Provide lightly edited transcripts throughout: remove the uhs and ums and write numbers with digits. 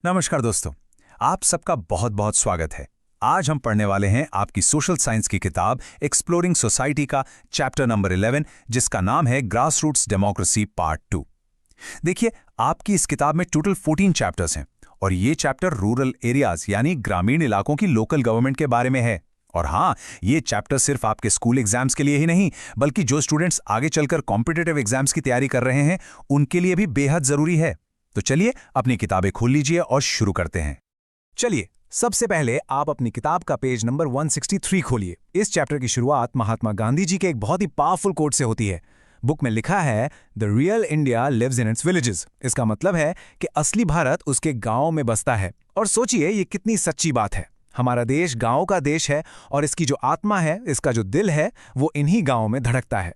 नमस्कार दोस्तों, आप सबका बहुत बहुत स्वागत है। आज हम पढ़ने वाले हैं आपकी सोशल साइंस की किताब एक्सप्लोरिंग सोसाइटी का चैप्टर नंबर 11, जिसका नाम है ग्रास रूट्स डेमोक्रेसी पार्ट 2। देखिए, आपकी इस किताब में टोटल 14 चैप्टर्स हैं और ये चैप्टर रूरल एरियाज यानी ग्रामीण इलाकों की लोकल गवर्नमेंट के बारे में है। और हाँ, ये चैप्टर सिर्फ आपके स्कूल एग्जाम्स के लिए ही नहीं, बल्कि जो स्टूडेंट्स आगे चलकर कॉम्पिटिटिव एग्जाम्स की तैयारी कर रहे हैं उनके लिए भी बेहद जरूरी है। तो चलिए अपनी किताबें खोल लीजिए और शुरू करते हैं। चलिए, सबसे पहले आप अपनी किताब का पेज नंबर 163 खोलिए। इस चैप्टर की शुरुआत महात्मा गांधी जी के एक बहुत ही पावरफुल कोट से होती है। बुक में लिखा है, the real India lives in its villages. इसका मतलब है कि असली भारत उसके गांव में बसता है। और सोचिए, ये कितनी सच्ची बात है। हमारा देश गांव का देश है और इसकी जो आत्मा है, इसका जो दिल है, वो इन्हीं गांवों में धड़कता है।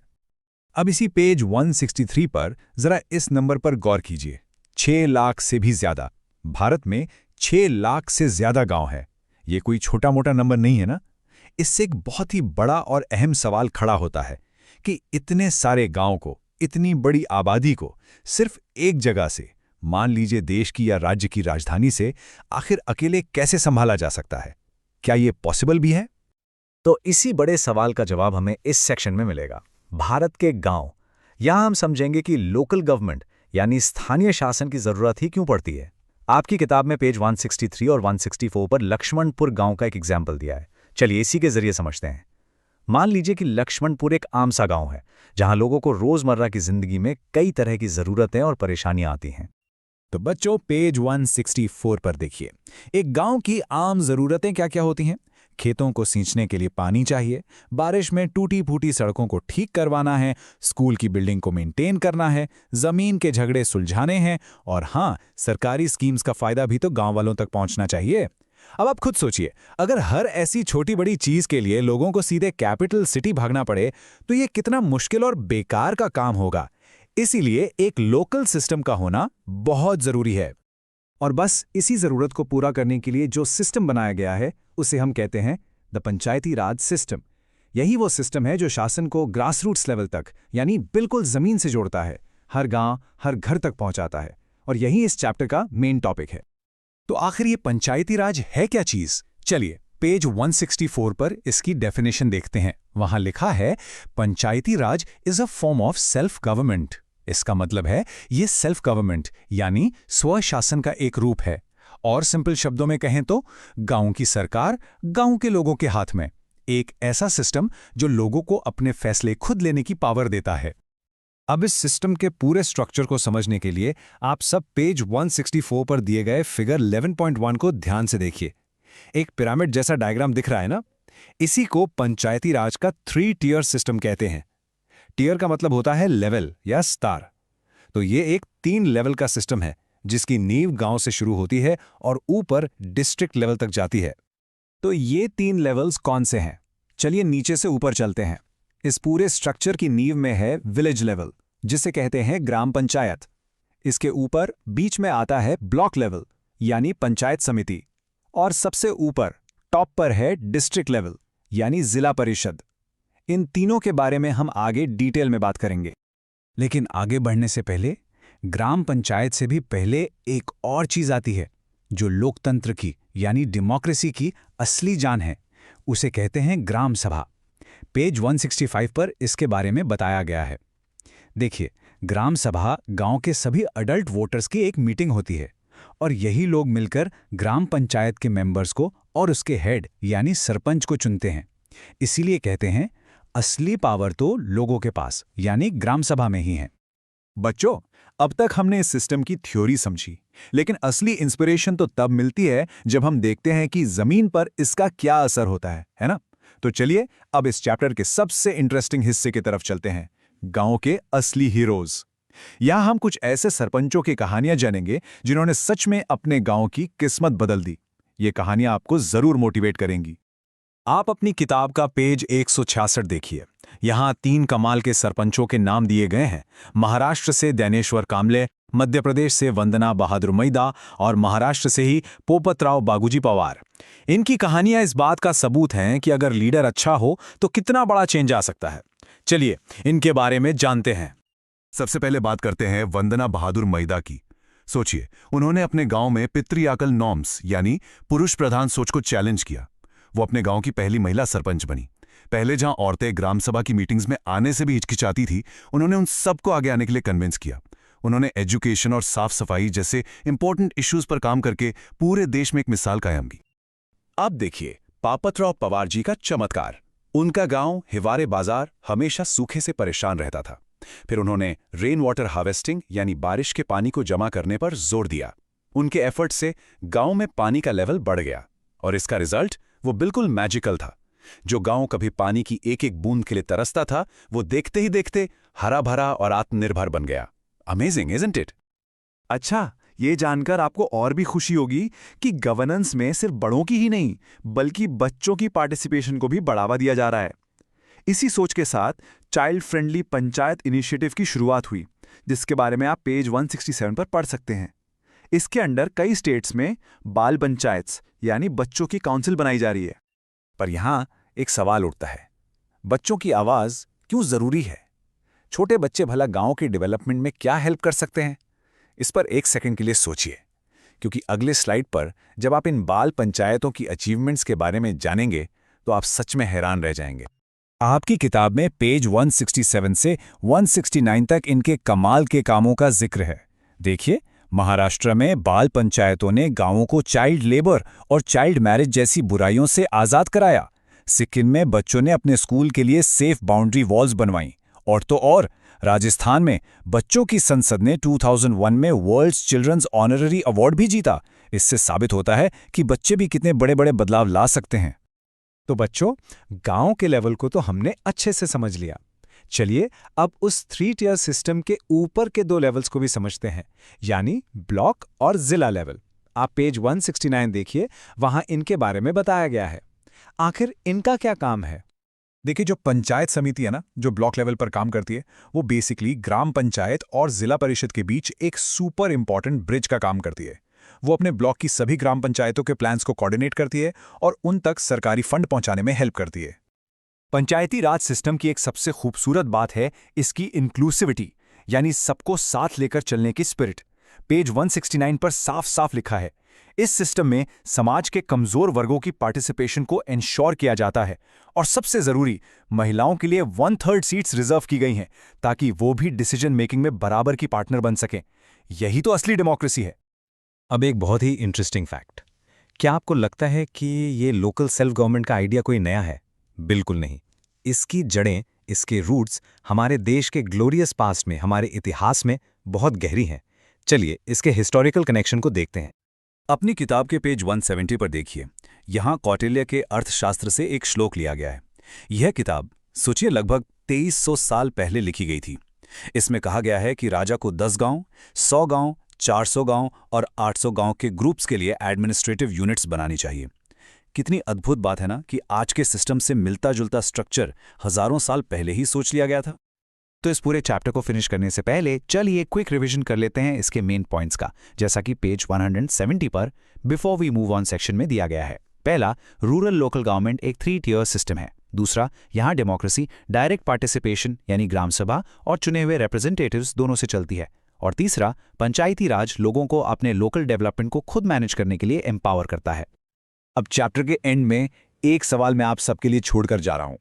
अब इसी पेज 163 पर जरा इस नंबर पर गौर कीजिए। 6 लाख से भी ज्यादा। भारत में 6 लाख से ज्यादा गांव है। ये कोई छोटा मोटा नंबर नहीं है ना। इससे एक बहुत ही बड़ा और अहम सवाल खड़ा होता है कि इतने सारे गांव को, इतनी बड़ी आबादी को सिर्फ एक जगह से, मान लीजिए देश की या राज्य की राजधानी से, आखिर अकेले कैसे संभाला जा सकता है? क्या ये पॉसिबल भी है? तो इसी बड़े सवाल का जवाब हमें इस सेक्शन में मिलेगा। भारत के गांव। यहां हम समझेंगे कि लोकल गवर्नमेंट यानी स्थानीय शासन की जरूरत ही क्यों पड़ती है। आपकी किताब में पेज 163 और 164 पर लक्ष्मणपुर गांव का एक एग्जाम्पल दिया है। चलिए इसी के जरिए समझते हैं। मान लीजिए कि लक्ष्मणपुर एक आम सा गांव है, जहां लोगों को रोजमर्रा की जिंदगी में कई तरह की जरूरतें और परेशानियां आती हैं। तो बच्चों, पेज 164 पर देखिए, एक गांव की आम जरूरतें क्या क्या होती हैं। खेतों को सींचने के लिए पानी चाहिए, बारिश में टूटी फूटी सड़कों को ठीक करवाना है, स्कूल की बिल्डिंग को मेंटेन करना है, जमीन के झगड़े सुलझाने हैं, और हाँ, सरकारी स्कीम्स का फायदा भी तो गांव वालों तक पहुंचना चाहिए। अब आप खुद सोचिए, अगर हर ऐसी छोटी बड़ी चीज के लिए लोगों को सीधे कैपिटल सिटी भागना पड़े तो ये कितना मुश्किल और बेकार का काम होगा। इसीलिए एक लोकल सिस्टम का होना बहुत जरूरी है। और बस इसी जरूरत को पूरा करने के लिए जो सिस्टम बनाया गया है, उसे हम कहते हैं द पंचायती राज सिस्टम। यही वो सिस्टम है जो शासन को ग्रास रूट्स लेवल तक, यानी बिल्कुल जमीन से जोड़ता है, हर गांव, हर घर तक पहुंचाता है। और यही इस चैप्टर का मेन टॉपिक है। तो आखिर ये पंचायती राज है क्या चीज? चलिए पेज 164 पर इसकी डेफिनेशन देखते हैं। वहां लिखा है, Panchayati Raj is a form of self government. इसका मतलब है ये सेल्फ गवर्नमेंट यानी स्वशासन का एक रूप है। और सिंपल शब्दों में कहें तो गांव की सरकार गांव के लोगों के हाथ में, एक ऐसा सिस्टम जो लोगों को अपने फैसले खुद लेने की पावर देता है। अब इस सिस्टम के पूरे स्ट्रक्चर को समझने के लिए आप सब पेज 164 पर दिए गए फिगर 11.1 को ध्यान से देखिए। एक पिरामिड जैसा डायग्राम दिख रहा है ना? इसी को पंचायती राज का 3 टियर सिस्टम कहते हैं। टियर का मतलब होता है लेवल या स्टार। तो ये एक 3 लेवल का सिस्टम है, जिसकी नींव गांव से शुरू होती है और ऊपर डिस्ट्रिक्ट लेवल तक जाती है। तो ये 3 लेवल्स कौन से हैं? चलिए नीचे से ऊपर चलते हैं। इस पूरे स्ट्रक्चर की नींव में है विलेज लेवल, जिसे कहते हैं ग्राम पंचायत। इसके ऊपर बीच में आता है ब्लॉक लेवल यानी पंचायत समिति, और सबसे ऊपर टॉप पर है डिस्ट्रिक्ट लेवल यानी जिला परिषद। इन तीनों के बारे में हम आगे डिटेल में बात करेंगे। लेकिन आगे बढ़ने से पहले ग्राम पंचायत से भी पहले एक और चीज आती है, जो लोकतंत्र की यानी डेमोक्रेसी की असली जान है। उसे कहते हैं ग्राम सभा। पेज 165 पर इसके बारे में बताया गया है। देखिए, ग्राम सभा गांव के सभी अडल्ट वोटर्स की एक मीटिंग होती है और यही लोग मिलकर ग्राम पंचायत के मेंबर्स को और उसके हेड यानी सरपंच को चुनते हैं। इसीलिए कहते हैं असली पावर तो लोगों के पास यानी ग्राम सभा में ही है। बच्चों, अब तक हमने इस सिस्टम की थ्योरी समझी, लेकिन असली इंस्पिरेशन तो तब मिलती है जब हम देखते हैं कि जमीन पर इसका क्या असर होता है ना? तो चलिए अब इस चैप्टर के सबसे इंटरेस्टिंग हिस्से की तरफ चलते हैं, गांव के असली हीरोज। यहां हम कुछ ऐसे सरपंचों की कहानियां जानेंगे जिन्होंने सच में अपने गांव की किस्मत बदल दी। ये कहानियां आपको जरूर मोटिवेट करेंगी। आप अपनी किताब का पेज 166 देखिए। यहां 3 कमाल के सरपंचों के नाम दिए गए हैं। महाराष्ट्र से दैनेश्वर कामले, मध्य प्रदेश से वंदना बहादुर मैदा और महाराष्ट्र से ही पोपतराव बागुजी पवार। इनकी कहानियां इस बात का सबूत हैं कि अगर लीडर अच्छा हो तो कितना बड़ा चेंज आ सकता है। चलिए इनके बारे में जानते हैं। सबसे पहले बात करते हैं वंदना बहादुर मैदा की। सोचिए, उन्होंने अपने गांव में पितृयाकल नॉर्म्स यानी पुरुष प्रधान सोच को चैलेंज किया। वो अपने गांव की पहली महिला सरपंच बनी। पहले जहां औरतें ग्राम सभा की मीटिंग्स में आने से भी हिचकिचाती थी, उन्होंने उन सबको आगे आने के लिए कन्विंस किया। उन्होंने एजुकेशन और साफ सफाई जैसे इंपॉर्टेंट इश्यूज पर काम करके पूरे देश में एक मिसाल कायम की। अब देखिए पापतराव पवार जी का चमत्कार। उनका गांव हिवारे बाजार हमेशा सूखे से परेशान रहता था। फिर उन्होंने रेन वाटर हार्वेस्टिंग यानी बारिश के पानी को जमा करने पर जोर दिया। उनके एफर्ट से गांव में पानी का लेवल बढ़ गया और इसका रिजल्ट वो बिल्कुल मैजिकल था। जो गांव कभी पानी की एक एक बूंद के लिए तरसता था, वो देखते ही देखते हरा भरा और आत्मनिर्भर बन गया। Amazing, isn't it? अच्छा, ये जानकर आपको और भी खुशी होगी कि गवर्नेंस में सिर्फ बड़ों की ही नहीं बल्कि बच्चों की पार्टिसिपेशन को भी बढ़ावा दिया जा रहा है। इसी सोच के साथ चाइल्ड फ्रेंडली पंचायत इनिशिएटिव की शुरुआत हुई, जिसके बारे में आप पेज 167 पर पढ़ सकते हैं। इसके अंडर कई स्टेट्स में बाल पंचायत यानी बच्चों की काउंसिल बनाई जा रही है। पर यहां एक सवाल उठता है, बच्चों की आवाज क्यों जरूरी है? छोटे बच्चे भला गांव के डेवलपमेंट में क्या हेल्प कर सकते हैं? इस पर एक सेकंड के लिए सोचिए, क्योंकि अगले स्लाइड पर जब आप इन बाल पंचायतों की अचीवमेंट्स के बारे में जानेंगे तो आप सच में हैरान रह जाएंगे। आपकी किताब में पेज 167 से 169 तक इनके कमाल के कामों का जिक्र है। देखिए, महाराष्ट्र में बाल पंचायतों ने गांवों को चाइल्ड लेबर और चाइल्ड मैरिज जैसी बुराइयों से आज़ाद कराया। सिक्किम में बच्चों ने अपने स्कूल के लिए सेफ बाउंड्री वॉल्स बनवाईं। और तो और राजस्थान में बच्चों की संसद ने 2001 में वर्ल्ड्स चिल्ड्रंस ऑनररी अवार्ड भी जीता। इससे साबित होता है कि बच्चे भी कितने बड़े बड़े बदलाव ला सकते हैं। तो बच्चों, गांव के लेवल को तो हमने अच्छे से समझ लिया। चलिए अब उस 3 टियर सिस्टम के ऊपर के 2 लेवल्स को भी समझते हैं, यानी ब्लॉक और जिला लेवल। आप पेज 169 देखिए, वहां इनके बारे में बताया गया है। आखिर इनका क्या काम है? देखिए, जो पंचायत समिति है ना, जो ब्लॉक लेवल पर काम करती है, वो बेसिकली ग्राम पंचायत और जिला परिषद के बीच एक सुपर इंपॉर्टेंट ब्रिज का काम करती है। वो अपने ब्लॉक की सभी ग्राम पंचायतों के प्लान्स को कोऑर्डिनेट करती है और उन तक सरकारी फंड पहुंचाने में हेल्प करती है। पंचायती राज सिस्टम की एक सबसे खूबसूरत बात है इसकी इंक्लूसिविटी, यानी सबको साथ लेकर चलने की स्पिरिट। पेज 169 पर साफ साफ लिखा है, इस सिस्टम में समाज के कमजोर वर्गों की पार्टिसिपेशन को इंश्योर किया जाता है और सबसे जरूरी, महिलाओं के लिए 1/3 सीट्स रिजर्व की गई हैं ताकि वो भी डिसीजन मेकिंग में बराबर की पार्टनर बन सकें। यही तो असली डेमोक्रेसी है। अब एक बहुत ही इंटरेस्टिंग फैक्ट, क्या आपको लगता है कि ये लोकल सेल्फ गवर्नमेंट का आइडिया कोई नया है? बिल्कुल नहीं। इसकी जड़ें, इसके रूट्स हमारे देश के ग्लोरियस पास्ट में, हमारे इतिहास में बहुत गहरी हैं। चलिए इसके हिस्टोरिकल कनेक्शन को देखते हैं। अपनी किताब के पेज 170 पर देखिए, यहाँ कौटिल्य के अर्थशास्त्र से एक श्लोक लिया गया है। यह किताब सोचिए लगभग 2300 साल पहले लिखी गई थी। इसमें कहा गया है कि राजा को 10 गांव, 100 गांव, 400 गांव और 800 गांव के ग्रुप्स के लिए एडमिनिस्ट्रेटिव यूनिट्स बनानी चाहिए। कितनी अद्भुत बात है ना कि आज के सिस्टम से मिलता जुलता स्ट्रक्चर हजारों साल पहले ही सोच लिया गया था। तो इस पूरे चैप्टर को फिनिश करने से पहले चलिए क्विक रिवीजन कर लेते हैं इसके मेन पॉइंट्स का, जैसा कि पेज 170 पर before we move on section में दिया गया है। पहला, रूरल लोकल गवर्नमेंट एक 3 टियर सिस्टम है। दूसरा, यहाँ डेमोक्रेसी डायरेक्ट पार्टिसिपेशन यानी ग्राम सभा और चुने हुए रिप्रेजेंटेटिव्स दोनों से चलती है। और तीसरा, पंचायती राज लोगों को अपने लोकल डेवलपमेंट को खुद मैनेज करने के लिए एम्पावर करता है। अब चैप्टर के एंड में एक सवाल मैं आप सबके लिए छोड़कर जा रहा हूं।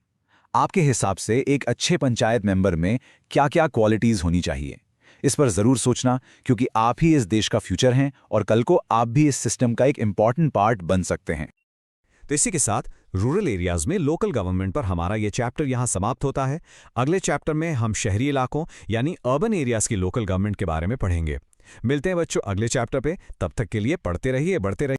आपके हिसाब से एक अच्छे पंचायत मेंबर में क्या क्या क्वालिटीज होनी चाहिए? इस पर जरूर सोचना, क्योंकि आप ही इस देश का फ्यूचर हैं और कल को आप भी इस सिस्टम का एक इंपॉर्टेंट पार्ट बन सकते हैं। तो इसी के साथ रूरल एरियाज में लोकल गवर्नमेंट पर हमारा ये चैप्टर यहाँ समाप्त होता है। अगले चैप्टर में हम शहरी इलाकों यानी अर्बन एरियाज की लोकल गवर्नमेंट के बारे में पढ़ेंगे। मिलते हैं बच्चों अगले चैप्टर पे। तब तक के लिए पढ़ते रहिए, बढ़ते रहिए।